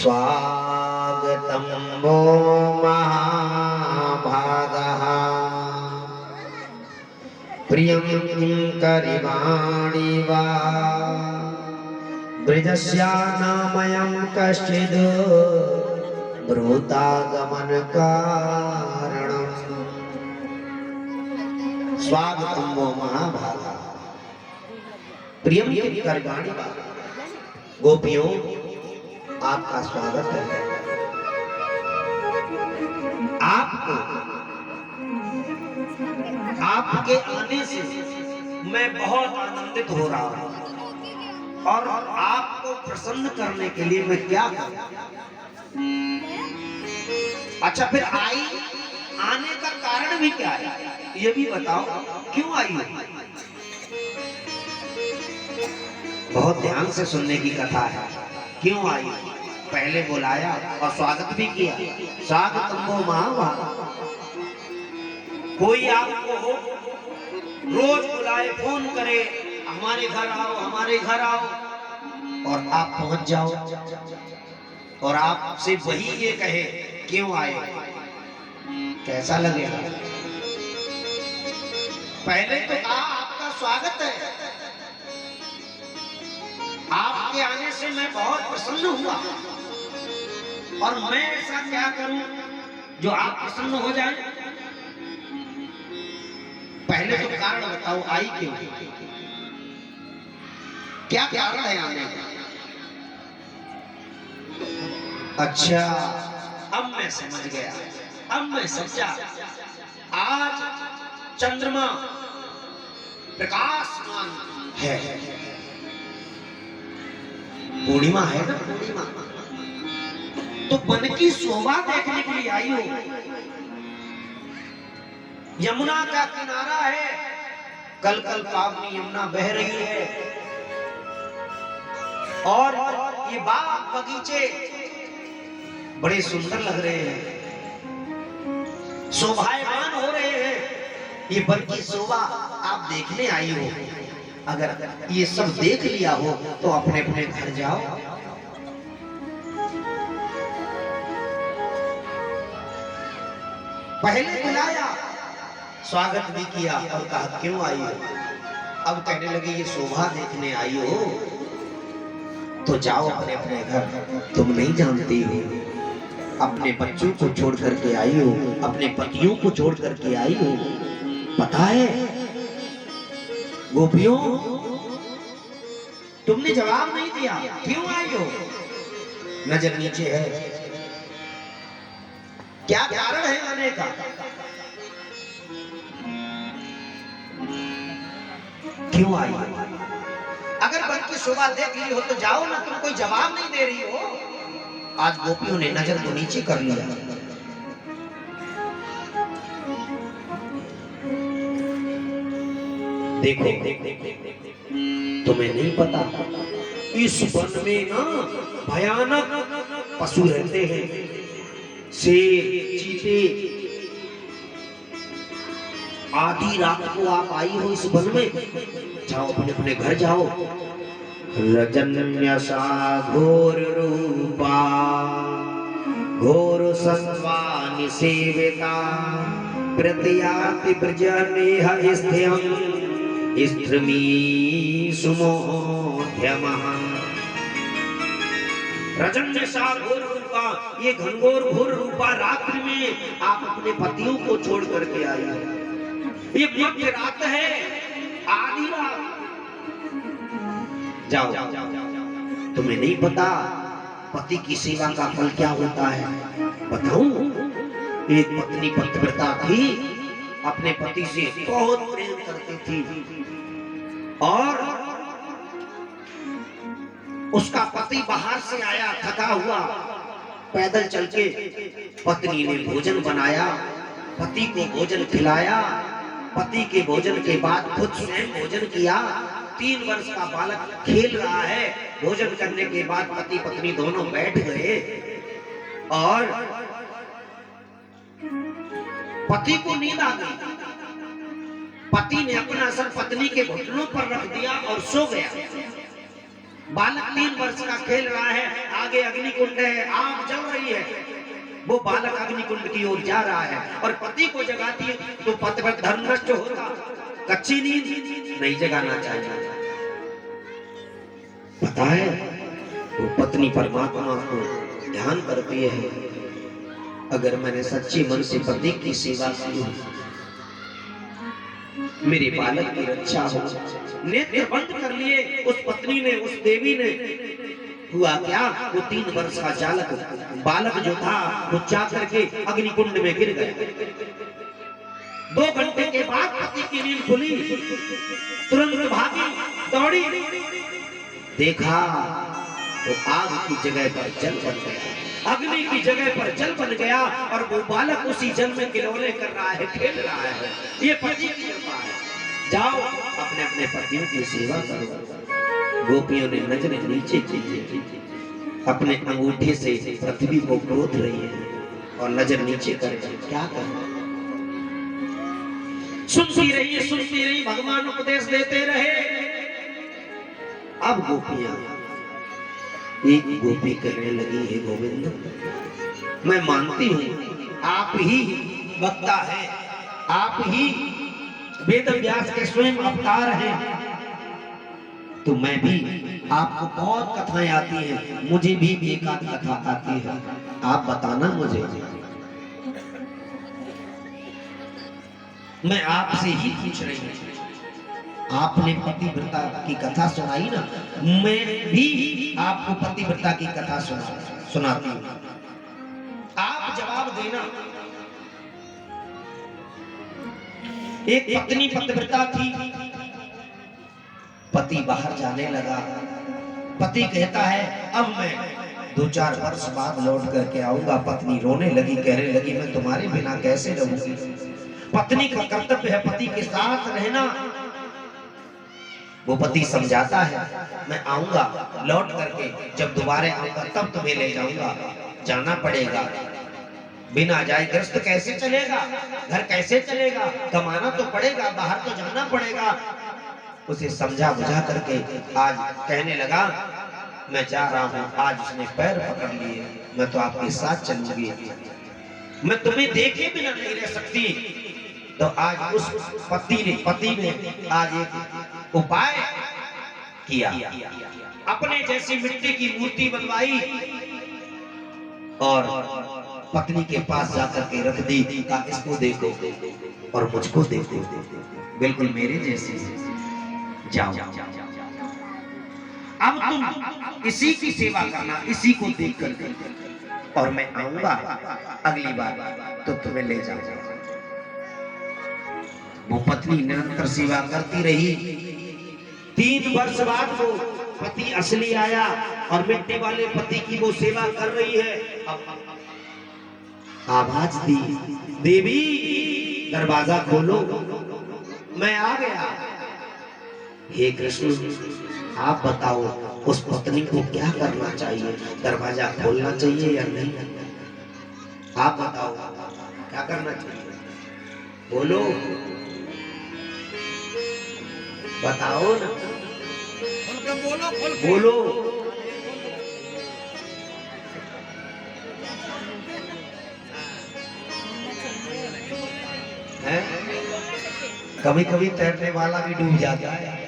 स्वागतं वो महाभागः प्रियं किं करिवाणि वा ब्रजस्यानामयं कश्चिद् ब्रूतागमन कारणम्। स्वागतं वो महाभागा प्रियं किं करिवाणि वा। गोपियों, आपका स्वागत है। आपको आपके आने से मैं बहुत आनंदित हो रहा हूं और आपको प्रसन्न करने के लिए मैं क्या करूं। अच्छा, फिर आने का कारण भी क्या है, ये भी बताओ। क्यों आई हो? बहुत ध्यान से सुनने की कथा है। क्यों आई? पहले बुलाया और स्वागत भी किया। स्वागतम वो महाभागा। कोई आपको रोज बुलाए, फोन करे, हमारे घर आओ, हमारे घर आओ, और आप पहुंच जाओ और आपसे वही ये कहे क्यों आए, कैसा लगेगा? पहले तो कहा आपका स्वागत है, आपके आने से मैं बहुत प्रसन्न हुआ, और मैं ऐसा क्या करूं जो आप प्रसन्न हो जाए? पहले तो कारण बताओ, आई क्यों? क्या कारण है आने का? अच्छा, अब मैं समझ गया, अब मैं समझा। आज चंद्रमा प्रकाशमान है, पूर्णिमा है ना, पूर्णिमा। तो वन की शोभा देखने के लिए आई हो। यमुना का किनारा है, कल कल पावनी यमुना बह रही है, और ये बाग बगीचे बड़े सुंदर लग रहे हैं, शोभायमान हो रहे हैं। ये वन की शोभा आप देखने आई हो। अगर ये सब देख लिया हो तो अपने अपने घर जाओ। पहले बुलाया, स्वागत भी किया और कहा क्यों आई हो। अब कहने लगे ये शोभा देखने आई हो तो जाओ अपने अपने घर। तुम नहीं जानती हो, अपने बच्चों को छोड़ करके आई हो, अपने पतियों को छोड़ करके आई हो। पता है गोपियों, तुमने जवाब नहीं दिया, क्यों आई हो? नजर नीचे है, क्या कारण है आने का? क्यों आई? अगर वन की शोभा देख ली हो तो जाओ ना, तुम कोई जवाब नहीं दे रही हो। आज गोपियों ने नजर को नीचे कर लिया। देखो, तुम्हें नहीं पता, इस वन में ना भयानक पशु रहते हैं, शेर, चीते। आधी रात को आप आई हो इस वन में, जाओ अपने अपने घर जाओ। रजन्यसा घोर रूपा घोर सत्वा निसेविता प्रत्याति ब्रजनेह स्थियं स्त्रमी सुमोध्यमः। रजन्यसा घोर रूपा, ये घनघोर घोर रूपा रात्रि में आप अपने पतियों को छोड़ करके आई हो। ये मध्य रात है, आधी रात। जाओ, तुम्हें नहीं पता पति की सेवा का फल क्या होता है? बताऊं? एक पत्नी पतिव्रता थी, अपने पति से बहुत प्रेम करती थी, और उसका पति बाहर से आया थका हुआ, पैदल चल के पत्नी ने भोजन बनाया, पति को भोजन खिलाया। पति के भोजन के बाद खुद स्वयं भोजन किया। 3 वर्ष का बालक खेल रहा है। भोजन करने के बाद पति पत्नी दोनों बैठ गए, और पति को नींद आ गई। पति ने अपना सर पत्नी के घुटनों पर रख दिया और सो गया। बालक 3 वर्ष का खेल रहा है, आगे अग्निकुंड है, आग जल रही है। वो बालक अग्निकुंड की ओर जा रहा है और पति को जगाती है तो पति पर धर्म नष्ट होता। कच्ची नींद नहीं जगाना चाहिए। पता है वो पत्नी परमात्मा को ध्यान करती है, अगर मैंने सच्चे मन से पति की सेवा की हो, मेरे बालक की रक्षा हो। नेत्र बंद कर लिए उस पत्नी ने, उस देवी ने। हुआ क्या, वो 3 वर्ष का बालक जो था वो जा करके अग्निकुंड में गिर गया। 2 घंटे के बाद पति की नींद खुली, तुरंत भागी, दौड़ी, देखा तो आग की जगह पर जल बन गया, अग्नि की जगह पर जल बन गया और वो बालक उसी जल में खिलौने कर रहा है, खेल रहा है। ये पति की कृपा है। जाओ अपने अपने पतियों की सेवा करो। गोपियों ने नजरें नीचे की, अपने अंगूठे से पृथ्वी को खोद रही है और नजर नीचे कर क्या कर, सुनती रही, भगवान उपदेश देते रहे। अब गोपियां एक गोपी कहने लगी, है गोविंद, मैं मानती हूं आप ही वक्ता है, आप ही वेद व्यास के स्वयं अवतार हैं, तो मैं भी, आपको बहुत कथाएं आती हैं, मुझे भी एक आध कथा आती है, आप बताना मुझे, मैं आपसे ही पूछ रही हूं। आपने पतिव्रता की कथा सुनाई ना, मैं भी आपको पतिव्रता की कथा सुनाती हूं, आप जवाब देना। एक पत्नी पतिव्रता थी, पति बाहर जाने लगा, पति कहता है अब मैं 2-4 वर्ष बाद लौट करके आऊंगा। पत्नी रोने लगी, कहने लगी मैं तुम्हारे बिना कैसे रहूंगी। पत्नी का कर्तव्य है पति के साथ रहना। वो पति समझाता है मैं आऊंगा, लौट करके जब दोबारा आऊंगा तब तुम्हें ले जाऊंगा, जाना पड़ेगा, बिना जाए गृहस्थ कैसे चलेगा, घर कैसे चलेगा, कमाना तो पड़ेगा, बाहर तो जाना पड़ेगा। उसे समझा बुझा करके आज कहने लगा मैं जा रहा हूं। आज उसने पैर पकड़ लिए, मैं तो आपके साथ चलूंगी, मैं तुम्हें देखे बिना नहीं रह सकती। तो आज उस पति ने आज एक उपाय किया, अपने जैसी मिट्टी की मूर्ति बनवाई और पत्नी के पास जाकर के रख दी, कहा इसको देखो और मुझको देखो, बिल्कुल मेरे जैसे, जाओ अब तुम इसी की सेवा करना, इसी को देख कर, और मैं आऊंगा अगली बार तो तुम्हें ले जाऊंगा। वो पत्नी निरंतर सेवा करती रही। 3 वर्ष बाद वो पति असली आया और मिट्टी वाले पति की वो सेवा कर रही है। अब आवाज दी, देवी दरवाजा खोलो, मैं आ गया। हे कृष्ण आप बताओ उस पत्नी को क्या करना चाहिए, दरवाजा खोलना चाहिए या नहीं, आप बताओ क्या करना चाहिए, बोलो बताओ ना, बोलो। कभी कभी तैरने वाला भी डूब जाता है।